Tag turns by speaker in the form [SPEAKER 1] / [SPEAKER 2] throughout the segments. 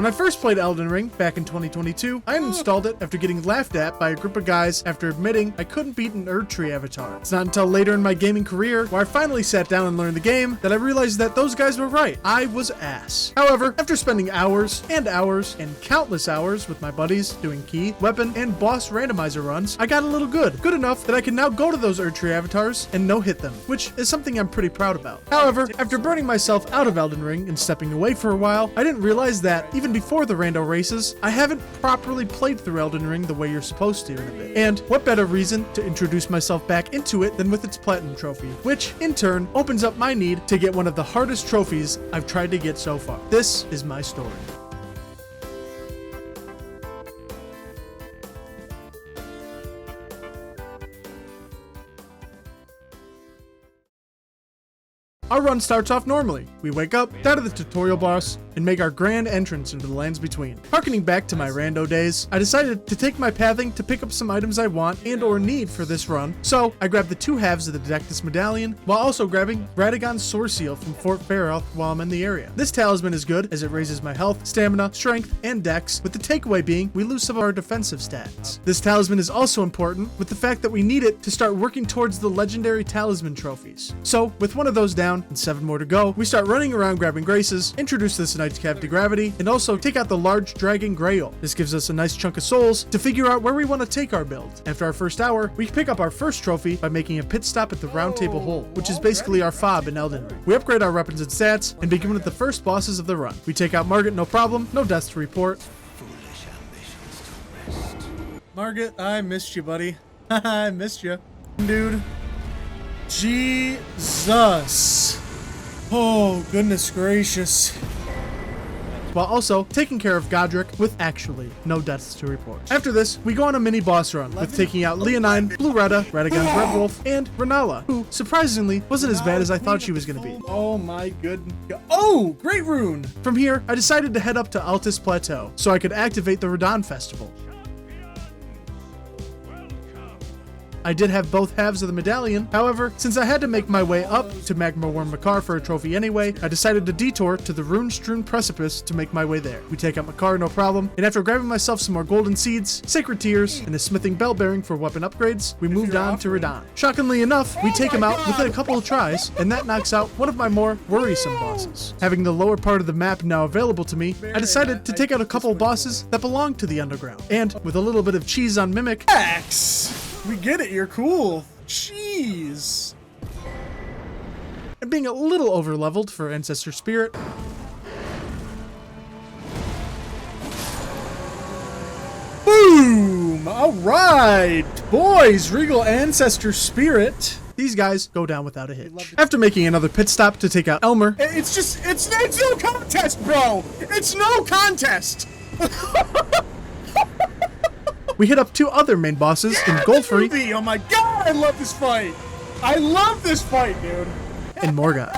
[SPEAKER 1] When I first played Elden Ring back in 2022, I uninstalled it after getting laughed at by a group of guys after admitting I couldn't beat an Erdtree avatar. It's not until later in my gaming career, where I finally sat down and learned the game, that I realized that those guys were right. I was ass. However, after spending hours and hours and countless hours with my buddies doing key, weapon, and boss randomizer runs, I got a little good. Good enough that I can now go to those Erdtree avatars and no-hit them, which is something I'm pretty proud about. However, after burning myself out of Elden Ring and stepping away for a while, I didn't realize that, even before the rando races, I haven't properly played through Elden Ring the way you're supposed to in a bit. And what better reason to introduce myself back into it than with its platinum trophy, which, in turn, opens up my need to get one of the hardest trophies I've tried to get so far. This is my story. Our run starts off normally. We wake up, die to the tutorial boss, and make our grand entrance into the lands between. Harkening back to my rando days, I decided to take my pathing to pick up some items I want and or need for this run, so I grabbed the 2 halves of the Didactus Medallion, while also grabbing Radagon's Sword Seal from Fort Farrell while I'm in the area. This talisman is good as it raises my health, stamina, strength, and dex, with the takeaway being we lose some of our defensive stats. This talisman is also important with the fact that we need it to start working towards the legendary talisman trophies. So, with one of those down and 7 more to go, we start running around grabbing graces, introduce this Knight's Cav to gravity, and also take out the large dragon Grail. This gives us a nice chunk of souls to figure out where we want to take our build. After our first hour, we pick up our first trophy by making a pit stop at the Round Table Hole, which is basically our fob in Elden Ring. We upgrade our weapons and stats, and begin with the first bosses of the run. We take out Margit no problem, no deaths to report. Margit, I missed you, buddy. I missed you. Dude. Jesus. Oh, goodness gracious. While also taking care of Godric with actually no deaths to report. After this, we go on a mini boss run with taking out Leonine, Loretta, Radagon's Red Wolf, and Renala, who surprisingly wasn't as bad as I thought she was going to be. Oh my goodness. Oh, great rune! From here, I decided to head up to Altus Plateau so I could activate the Radahn Festival. I did have both halves of the medallion. However, since I had to make my way up to Magma Worm Makar for a trophy anyway, I decided to detour to the rune-strewn precipice to make my way there. We take out Makar no problem, and after grabbing myself some more golden seeds, sacred tears, and a smithing bell bearing for weapon upgrades, we moved on to Radahn. Shockingly enough, we take him out within a couple of tries, and that knocks out one of my more worrisome bosses. Having the lower part of the map now available to me, I decided to take out a couple of bosses that belong to the underground. And with a little bit of cheese on Mimic, X! We get it, you're cool. Jeez. And being a little over-leveled for Ancestor Spirit. Boom! Alright! Boys, Regal Ancestor Spirit. These guys go down without a hitch. After making another pit stop to take out Elmer. It's no contest, bro! It's no contest! We hit up 2 other main bosses in Golfrey. Oh my god, I love this fight! I love this fight, dude! And Morgoth.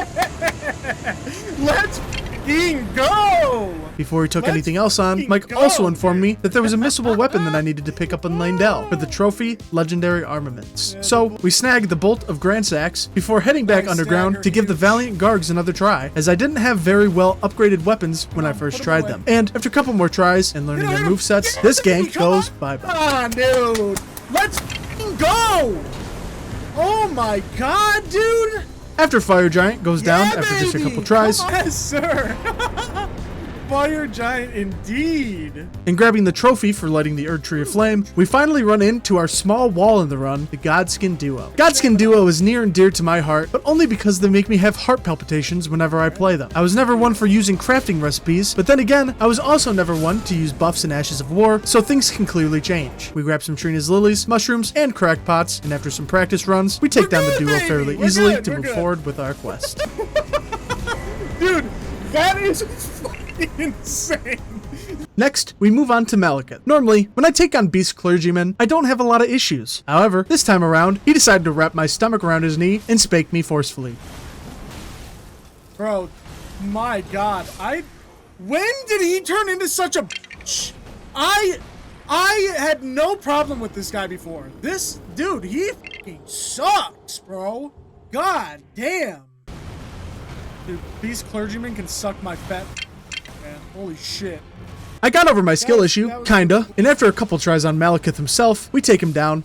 [SPEAKER 1] Let's f***ing go! Before we took anything else on, Mike also informed me that there was a missable weapon that I needed to pick up on Lindell for the trophy Legendary Armaments. So, we snagged the Bolt of Grandsax before heading back underground to give the Valiant Gargs another try, as I didn't have very well upgraded weapons when I first tried them. And after a couple more tries and learning their movesets, this gank goes bye-bye. Ah, dude! Let's f***ing go! Oh my god, dude! After Fire Giant goes down after just a couple tries. Yes, sir! Fire Giant indeed! And grabbing the trophy for lighting the Erdtree aflame, we finally run into our small wall in the run, the Godskin Duo. Godskin Duo is near and dear to my heart, but only because they make me have heart palpitations whenever I play them. I was never one for using crafting recipes, but then again, I was also never one to use buffs and Ashes of War, so things can clearly change. We grab some Trina's Lilies, mushrooms, and crackpots, and after some practice runs, we take down the duo fairly easily to move forward with our quest. Dude, that is insane. Next, we move on to Maliketh. Normally, when I take on Beast Clergyman, I don't have a lot of issues. However, this time around, he decided to wrap my stomach around his knee and spank me forcefully. Bro, my god, when did he turn into such a bitch? I had no problem with this guy before. This dude, he fucking sucks, bro. God damn. Dude, Beast Clergyman can suck my fat man. Holy shit. I got over my skill issue, kinda, and after a couple tries on Maliketh himself, we take him down.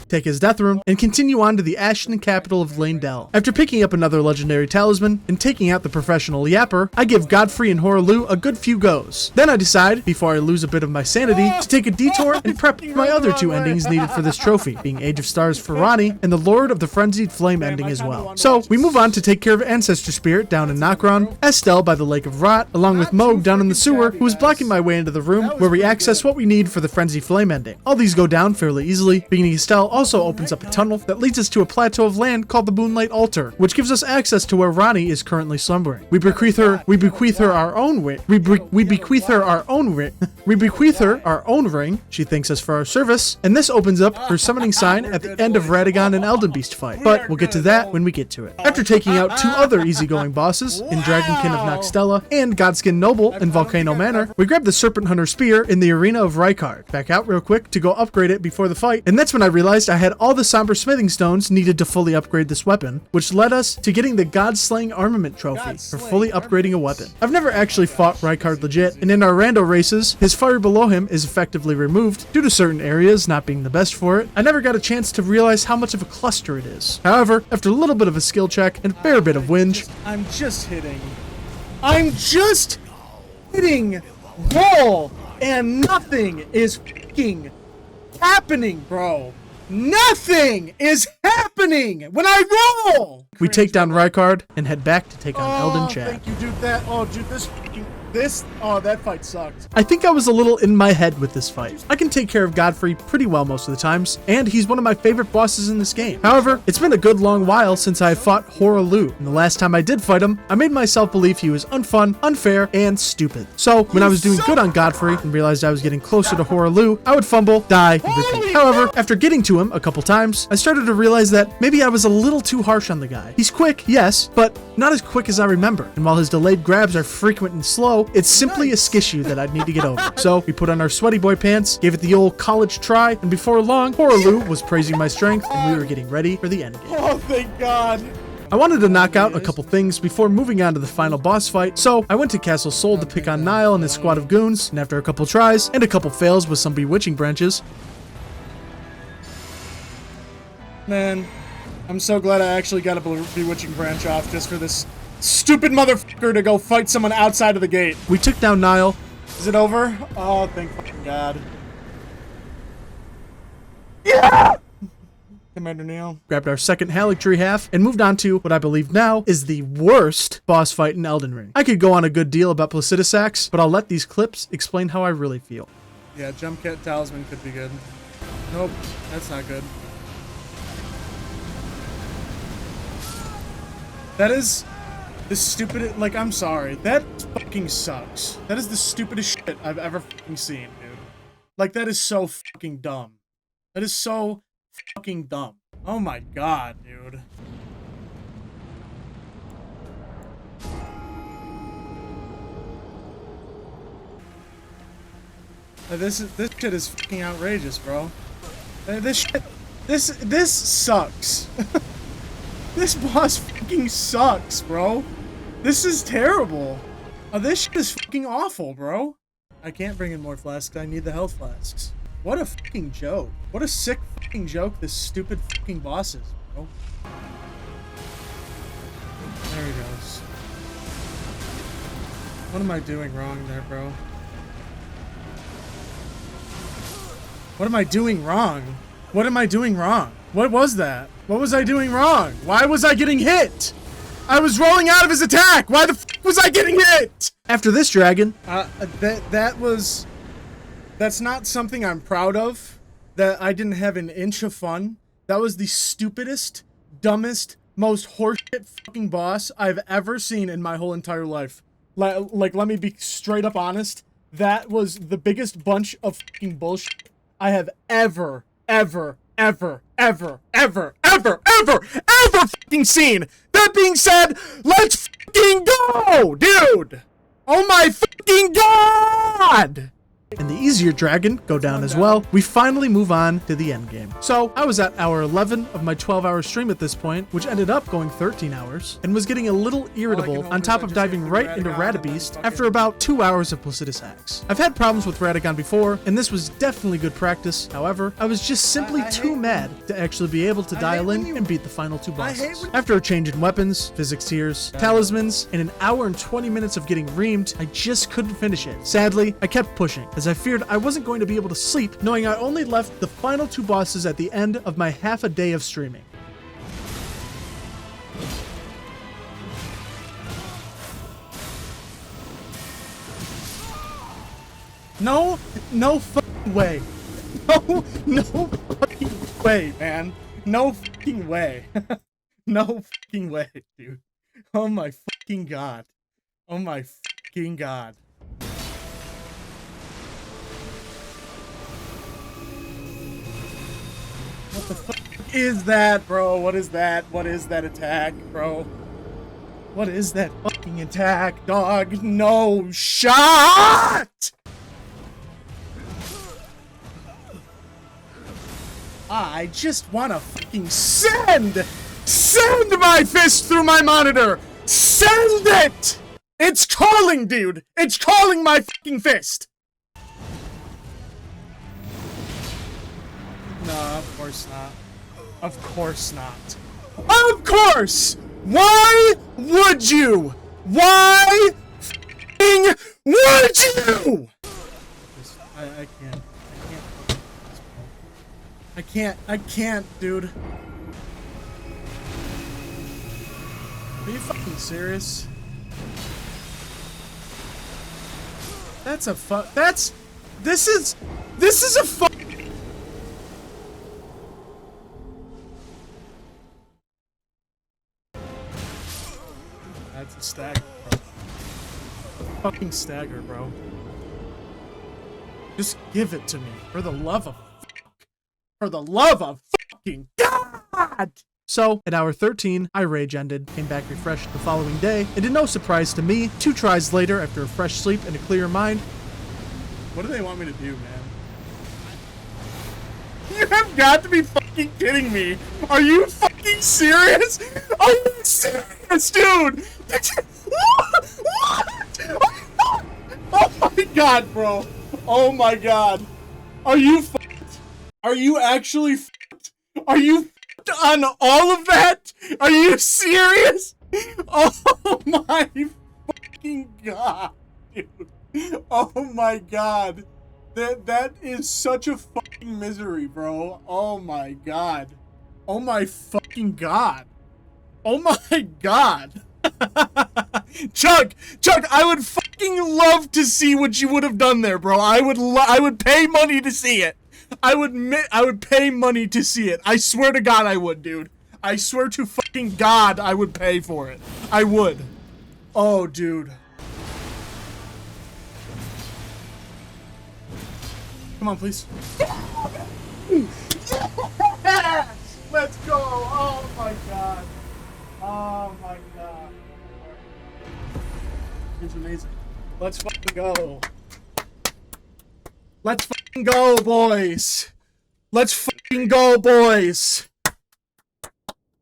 [SPEAKER 1] Take his death rune, and continue on to the Ashen capital of Leyndell. After picking up another legendary talisman and taking out the professional Yapper, I give Godfrey and Horalu a good few goes. Then I decide, before I lose a bit of my sanity, to take a detour and prep my other two endings needed for this trophy, being Age of Stars for Ranni and the Lord of the Frenzied Flame ending as well. So, we move on to take care of Ancestor Spirit down in Nokron, Estelle by the Lake of Rot, along with Moog down in the sewer, who is blocking my way into the room where we access what we need for the Frenzy Flame ending. All these go down fairly easily, beginning Estelle also opens up a tunnel that leads us to a plateau of land called the Moonlight Altar, which gives us access to where Ranni is currently slumbering. We bequeath her our own ring. She thanks us for our service, and this opens up her summoning sign at the end of Radahn and Elden Beast fight. But we'll get to that when we get to it. After taking out two other easygoing bosses in Dragonkin of Noxtella and Godskin Noble in Volcano Manor, we grab the Serpent Hunter Spear in the Arena of Rykard. Back out real quick to go upgrade it before the fight, and that's when I realized I had all the Somber Smithing Stones needed to fully upgrade this weapon, which led us to getting the God-Slaying Armament Trophy for fully upgrading a weapon. I've never actually fought Rykard legit, and in our rando races, his fire below him is effectively removed due to certain areas not being the best for it. I never got a chance to realize how much of a cluster it is. However, after a little bit of a skill check and a fair bit of whinge, I'm just hitting roll, and nothing is fucking happening, bro. Nothing is happening when I roll! We take down Rykard and head back to take on Elden Chad. Thank you, dude. That fight sucked. I think I was a little in my head with this fight. I can take care of Godfrey pretty well most of the times, and he's one of my favorite bosses in this game. However, it's been a good long while since I fought Horalu, and the last time I did fight him, I made myself believe he was unfun, unfair, and stupid. So, when I was doing good on Godfrey and realized I was getting closer to Horalu, I would fumble, die, and repeat. However, after getting to him a couple times, I started to realize that maybe I was a little too harsh on the guy. He's quick, yes, but not as quick as I remember. And while his delayed grabs are frequent and slow, it's simply a skissue that I'd need to get over. So we put on our sweaty boy pants, gave it the old college try, and before long, Horalu was praising my strength, and we were getting ready for the endgame. Oh, thank God. I wanted to knock out a couple things before moving on to the final boss fight, so I went to Castle Sol to pick on Niall and his squad of goons, and after a couple tries and a couple fails with some bewitching branches, man, I'm so glad I actually got a bewitching branch off just for this stupid motherfucker to go fight someone outside of the gate. We took down Niall. Is it over? Oh, thank fucking God. Yeah! Commander Niall. Grabbed our second Haligtree half and moved on to what I believe now is the worst boss fight in Elden Ring. I could go on a good deal about Placidusax, but I'll let these clips explain how I really feel. Yeah, Jump Cat Talisman could be good. Nope, that's not good. That is the stupidest, like, I'm sorry. That fucking sucks. That is the stupidest shit I've ever fucking seen, dude. Like, that is so fucking dumb. That is so fucking dumb. Oh my God, dude. This shit is fucking outrageous, bro. This sucks. This boss fucking sucks, bro. This is terrible. This shit is fucking awful, bro. I can't bring in more flasks. I need the health flasks. What a fucking joke. What a sick fucking joke this stupid fucking boss is, bro. There he goes. What am I doing wrong there, bro? What am I doing wrong? What am I doing wrong? What was that? What was I doing wrong? Why was I getting hit? I was rolling out of his attack! Why the f was I getting hit? After this dragon, that's not something I'm proud of. That I didn't have an inch of fun. That was the stupidest, dumbest, most horseshit fucking boss I've ever seen in my whole entire life. Like, let me be straight up honest. That was the biggest bunch of fucking bullshit I have ever fucking seen. That being said, let's fucking go, dude. Oh my fucking God. and the easier dragon go down as well, we finally move on to the end game. So I was at hour 11 of my 12-hour stream at this point, which ended up going 13 hours, and was getting a little irritable on top of diving right into Radahn after about 2 hours of Placidus Axe. I've had problems with Radahn before, and this was definitely good practice. However, I was just simply too mad to actually be able to dial in and beat the final two bosses. After a change in weapons, physics tiers, talismans, and an hour and 20 minutes of getting reamed, I just couldn't finish it. Sadly, I kept pushing, as I feared I wasn't going to be able to sleep, knowing I only left the final two bosses at the end of my half a day of streaming. No fucking way. No fucking way, man. No fucking way. No fucking way, dude. Oh my fucking god. Oh my fucking god. What the fuck is that, bro? What is that? What is that attack, bro? What is that fucking attack, dog? No shot! I just wanna fucking send my fist through my monitor! Send it! It's calling, dude! It's calling my fucking fist! No, of course not. Of course not. Of course! Why would you? Why fucking would you? I can't. I can't, dude. Are you fucking serious? This is a fuck. That's a stagger, bro. A fucking stagger, bro. Just give it to me, for the love of fuck. For the love of fucking God! So, at hour 13, I rage ended, came back refreshed the following day, and in no surprise to me, 2 tries later, after a fresh sleep and a clear mind. What do they want me to do, man? You have got to be fucking kidding me! Are you fucking serious? Are you serious, dude? What? Oh my god, bro! Oh my god! Are you fucked? Are you actually fucked? Are you fucked on all of that? Are you serious? Oh my fucking god, dude! Oh my god! That is such a fucking misery, bro. Oh my god. Oh my fucking god. Oh my god. Chuck, I would fucking love to see what you would have done there, bro. I would pay money to see it. I would pay money to see it. I swear to God I would, dude. I swear to fucking God I would pay for it. I would. Oh, dude. Come on, please. Yes! Let's go! Oh my god. Oh my god. It's amazing. Let's fucking go. Let's fucking go, boys. Let's fucking go, boys.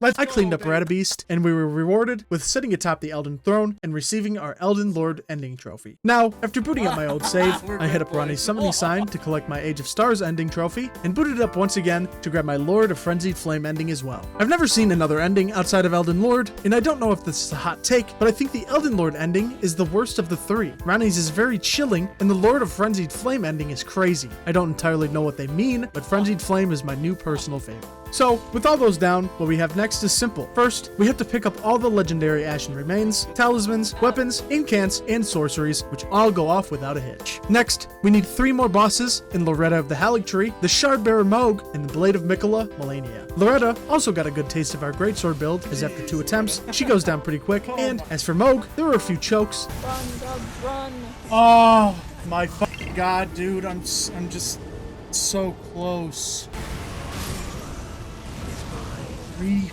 [SPEAKER 1] I cleaned up Radahn, and we were rewarded with sitting atop the Elden Throne and receiving our Elden Lord ending trophy. Now, after booting up my old save, I hit up Ronnie's summoning sign to collect my Age of Stars ending trophy, and booted it up once again to grab my Lord of Frenzied Flame ending as well. I've never seen another ending outside of Elden Lord, and I don't know if this is a hot take, but I think the Elden Lord ending is the worst of the 3. Ronnie's is very chilling, and the Lord of Frenzied Flame ending is crazy. I don't entirely know what they mean, but Frenzied Flame is my new personal favorite. So, with all those down, what we have next is simple. First, we have to pick up all the legendary Ashen Remains, talismans, weapons, incants, and sorceries, which all go off without a hitch. Next, we need 3 more bosses in Loretta of the Haligtree, the Shardbearer Moog, and the Blade of Mikola, Malenia. Loretta also got a good taste of our greatsword build, as after 2 attempts, she goes down pretty quick, and as for Moog, there were a few chokes.
[SPEAKER 2] Run, Doug, run!
[SPEAKER 1] Oh my fucking god, dude, I'm just so close.
[SPEAKER 2] Bruce,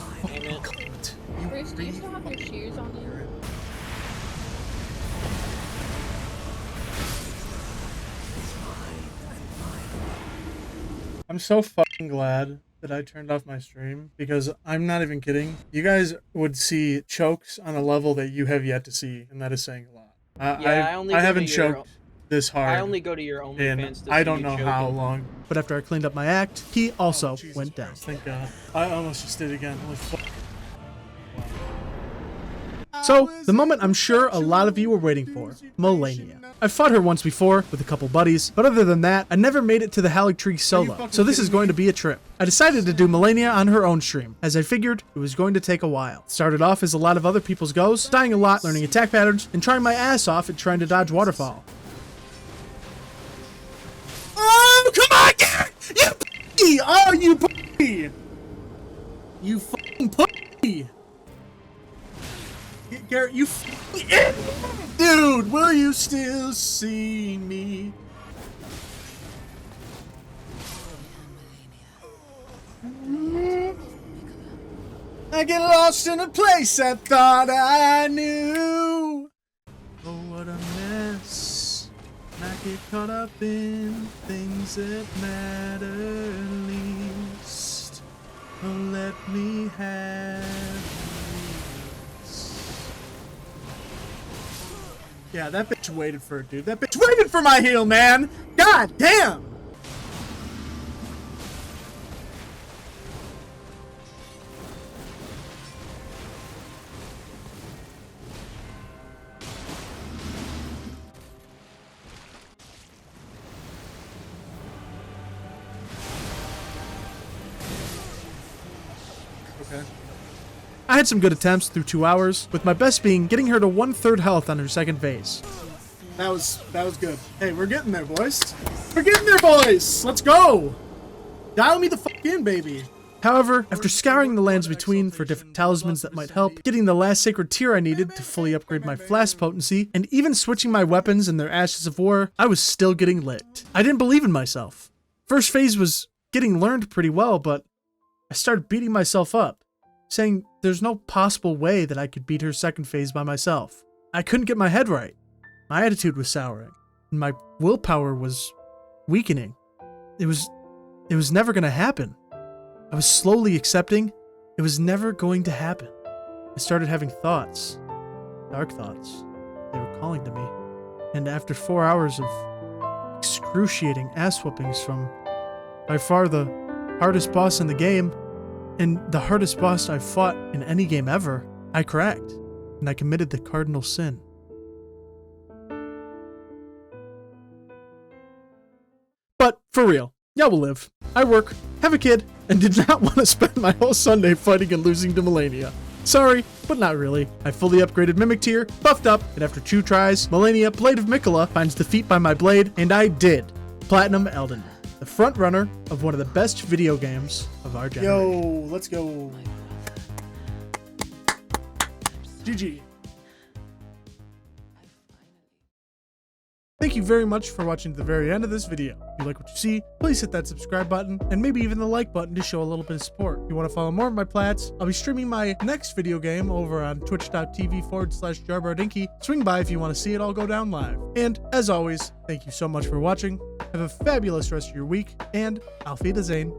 [SPEAKER 2] do you still have your shoes on you?
[SPEAKER 1] I'm so fucking glad that I turned off my stream, because I'm not even kidding. You guys would see chokes on a level that you have yet to see, and that is saying a lot. I haven't choked this hard.
[SPEAKER 3] I only go to your OnlyFans to see
[SPEAKER 1] I don't
[SPEAKER 3] you
[SPEAKER 1] know
[SPEAKER 3] choking.
[SPEAKER 1] how long. But after I cleaned up my act, he also went down. Thank God. I almost just did it again. Holy fuck. So, the moment I'm sure a lot of you were waiting for, Malenia. I've fought her once before with a couple buddies, but other than that, I never made it to the Haligtree solo, so this is going to be a trip. I decided to do Malenia on her own stream, as I figured it was going to take a while. Started off as a lot of other people's goes, dying a lot, learning attack patterns, and trying my ass off at trying to dodge waterfall. Oh, come on, Garrett! You pussy! Oh, you pussy! You fucking pussy! Garrett, you dude, will you still see me? I get lost in a place I thought I knew. Oh, what a mess. I get caught up in things that matter least. Oh, let me have. Yeah, that bitch waited for it, dude. That bitch waited for my heal, man! God damn! Okay. I had some good attempts through 2 hours, with my best being getting her to 1/3 health on her second phase. That was good. Hey, we're getting there, boys. We're getting there, boys! Let's go! Dial me the fuck in, baby! However, after scouring the lands between for different talismans that might help, getting the last sacred tier I needed to fully upgrade my flask potency, and even switching my weapons in their Ashes of War, I was still getting licked. I didn't believe in myself. First phase was getting learned pretty well, but I started beating myself up, saying there's no possible way that I could beat her second phase by myself. I couldn't get my head right. My attitude was souring, and my willpower was weakening. It was never going to happen. I was slowly accepting it was never going to happen. I started having thoughts, dark thoughts. They were calling to me. And after 4 hours of excruciating ass whoopings from by far the hardest boss in the game, and the hardest boss I've fought in any game ever, I cracked, and I committed the cardinal sin. But, for real, y'all will live. I work, have a kid, and did not want to spend my whole Sunday fighting and losing to Malenia. Sorry, but not really. I fully upgraded Mimic tier, buffed up, and after 2 tries, Malenia, Blade of Mikola, finds defeat by my blade, and I did Platinum Elden Lord, the front runner of one of the best video games of our generation. Yo, let's go. GG. Thank you very much for watching to the very end of this video. If you like what you see, please hit that subscribe button and maybe even the like button to show a little bit of support. If you want to follow more of my plats, I'll be streaming my next video game over on twitch.tv/jarbardinky. Swing by if you want to see it all go down live. And as always, thank you so much for watching. Have a fabulous rest of your week, and Auf Wiedersehen.